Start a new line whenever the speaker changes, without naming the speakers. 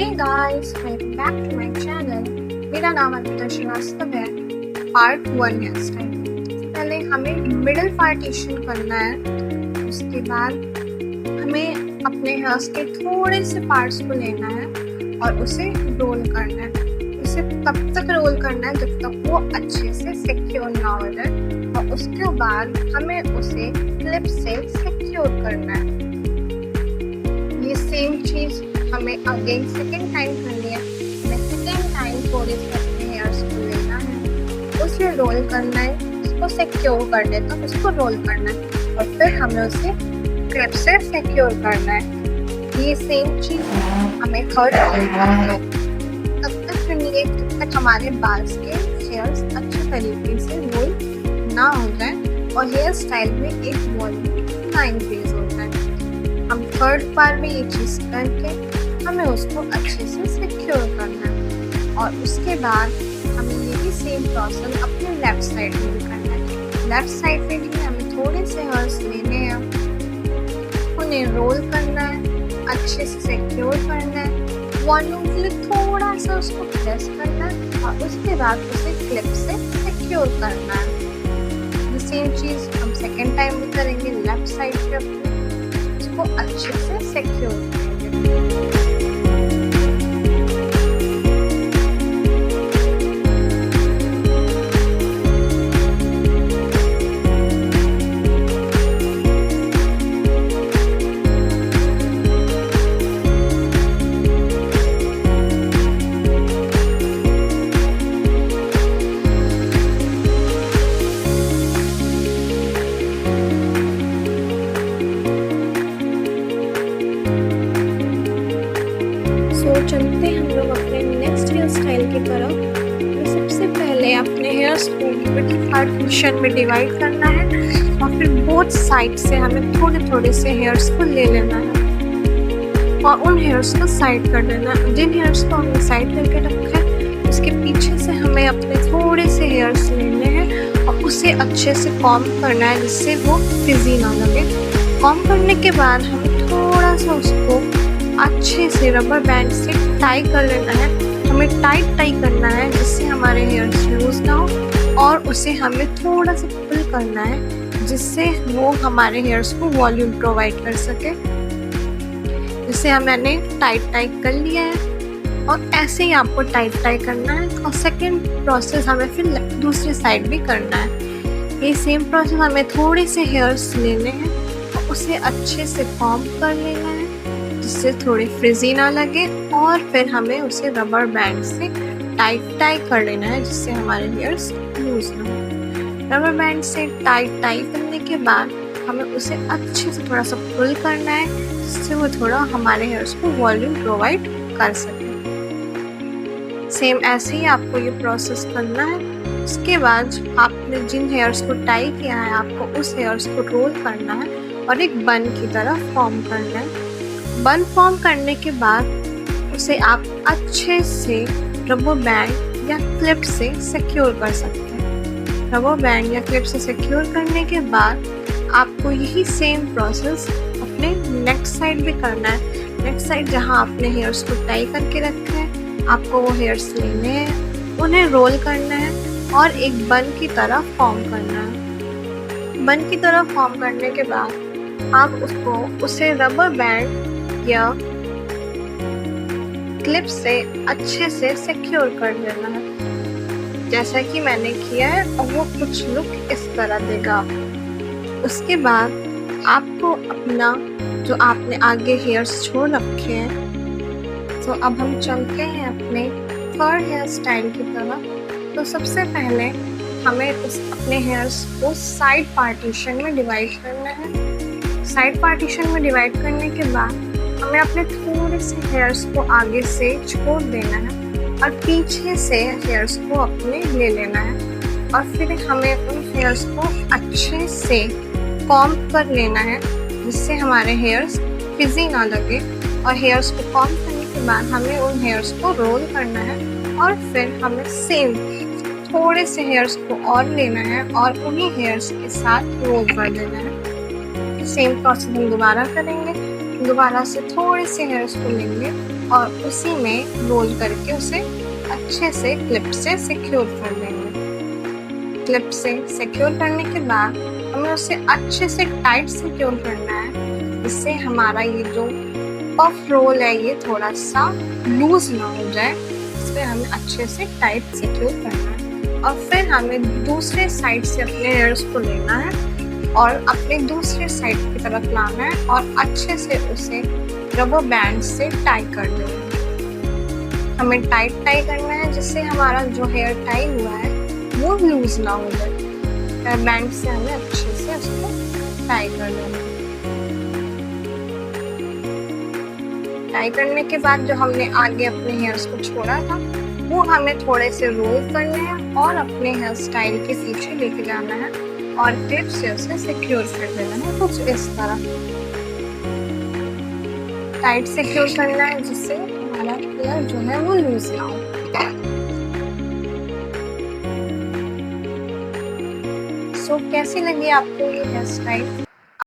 Hey guys, welcome back to my channel. मेरा नाम अनिता श्रीवास्तव है। Part 1 hairstyle. पहले हमें मिडिल पार्टीशन करना है। उसके बाद हमें अपने हेयर्स के थोड़े से पार्ट्स को लेना है और उसे रोल करना है। उसे तब तक रोल करना है जब तक वो अच्छे से सिक्योर ना हो जाए, और उसके बाद हमें उसे क्लिप से सिक्योर करना है। ये सेम चीज़ हमें अगेन सेकेंड टाइम करनी है। हमें सेकेंड टाइम थोड़े से अपने हेयर्स को लेना है, उसे रोल करना है, उसको सिक्योर करने तक उसको रोल करना है, और फिर हमें उसे क्लिप से सिक्योर करना है। ये सेम चीज़ हमें थर्ड टाइम करना है। तब तक करनी है जब तक हमारे बाल्स के हेयर्स अच्छे तरीके से रोल ना हो जाए और हेयर स्टाइल में एक वॉल्यूम ना इंक्रीज हो जाए। हम थर्ड बार में ये चीज़ करके हमें उसको अच्छे से सिक्योर करना है, और उसके बाद हमें यही सेम प्रोसेस अपने लेफ्ट साइड में भी करना है। लेफ्ट साइड पे भी हमें थोड़े से हेयर्स लेने हैं, उन्हें रोल करना है, अच्छे से सिक्योर करना है, वॉल्यूम के लिए थोड़ा सा उसको प्रेस करना है, और उसके बाद उसे क्लिप से सिक्योर करना है। सेम चीज़ हम सेकेंड टाइम भी करेंगे। लेफ्ट साइड पे उसको अच्छे से सिक्योर करेंगे। चलते हम लोग अपने नेक्स्ट हेयर स्टाइल की तरफ। तो सबसे पहले अपने हेयर्स को मिडिल पार्टीशन में डिवाइड करना है, और फिर बोथ साइड से हमें थोड़े थोड़े से हेयर्स को ले लेना है और उन हेयर्स को साइड कर देना है। जिन हेयर्स को हमने साइड करके रखा है उसके पीछे से हमें अपने थोड़े से हेयर्स लेने हैं और उसे अच्छे से कॉम्ब करना है, जिससे वो फिजी ना लगे। कॉम्ब करने के बाद हमें थोड़ा सा उसको अच्छे से रबर बैंड से टाई कर लेना है। हमें टाई करना है जिससे हमारे हेयर्स लूज ना हो, और उसे हमें थोड़ा सा पुल करना है जिससे वो हमारे हेयर्स को वॉल्यूम प्रोवाइड कर सके। जिससे मैंने टाई कर लिया है, और ऐसे ही आपको टाई करना है। और सेकेंड प्रोसेस हमें फिर दूसरी साइड भी करना है। ये सेम प्रोसेस हमें थोड़े से हेयर्स लेने हैं और उसे अच्छे से कॉम्ब कर लेना है जिससे थोड़े फ्रिजी ना लगे, और फिर हमें उसे रबर बैंड से टाई कर लेना है जिससे हमारे हेयर्स लूज ना हो। रबर बैंड से टाई करने के बाद हमें उसे अच्छे से थोड़ा सा पुल करना है जिससे वो थोड़ा हमारे हेयर्स को वॉल्यूम प्रोवाइड कर सके। सेम ऐसे ही आपको ये प्रोसेस करना है। उसके बाद आपने जिन हेयर्स को टाई किया है आपको उस हेयर्स को रोल करना है और एक बन की तरह फॉर्म करना है। बन फॉर्म करने के बाद उसे आप अच्छे से रबर बैंड या क्लिप से सिक्योर कर सकते हैं। रबर बैंड या क्लिप से सिक्योर करने के बाद आपको यही सेम प्रोसेस अपने नेक्स्ट साइड भी करना है। नेक्स्ट साइड जहां आपने हेयर्स को टाई करके रखा है, आपको वो हेयर्स लेने हैं, उन्हें रोल करना है और एक बन की तरह फॉर्म करना है। बन की तरह फॉर्म करने के बाद आप उसे रबर बैंड या क्लिप से अच्छे से सिक्योर कर देना है जैसा कि मैंने किया है, और वो कुछ लुक इस तरह देगा आपको। उसके बाद आपको अपना जो आपने आगे हेयर्स छोड़ रखे हैं, तो अब हम चलते हैं अपने थर्ड हेयर स्टाइल की तरफ। तो सबसे पहले हमें अपने हेयर्स को साइड पार्टीशन में डिवाइड करना है। साइड पार्टीशन में डिवाइड करने के बाद हमें अपने थोड़े से हेयर्स को आगे से छोड़ देना है और पीछे से हेयर्स को अपने ले लेना है, और फिर हमें उन हेयर्स को अच्छे से कॉम्ब कर लेना है जिससे हमारे हेयर्स फिजी ना लगे। और हेयर्स को कॉम्ब करने के बाद हमें उन हेयर्स को रोल करना है, और फिर हमें सेम थोड़े से हेयर्स को और लेना है और उन्हीं हेयर्स के साथ रोल कर देना है। सेम प्रोसेस हम दोबारा करेंगे। दोबारा से थोड़े से हेयर्स को लेंगे और उसी में रोल करके उसे अच्छे से क्लिप से सिक्योर कर देंगे। क्लिप से सिक्योर करने के बाद हमें उसे अच्छे से टाइट सिक्योर करना है, जिससे हमारा ये जो पफ रोल है ये थोड़ा सा लूज ना हो जाए। इसमें हमें अच्छे से टाइट सिक्योर करना है और फिर हमें दूसरे साइड से अपने हेयर्स को लेना है और अपने दूसरे साइड की तरफ लाना है और अच्छे से उसे रबर बैंड से टाई कर देना है। हमें टाइट टाई करना है जिससे हमारा जो हेयर टाई हुआ है वो लूज ना हो जाए। रबर बैंड से हमें अच्छे से उसको टाई कर देना है। टाई करने के बाद जो हमने आगे अपने हेयर्स को छोड़ा था वो हमें थोड़े से रोल करने हैं और अपने हेयर स्टाइल के पीछे लेके जाना है और क्लिप से उसे सिक्योर कर देना है कुछ इस तरह। टाइट सिक्योर करना है जिससे हमारा हेयर जो है वो लूज ना हो। सो कैसी लगी आपको ये हेयर स्टाइल?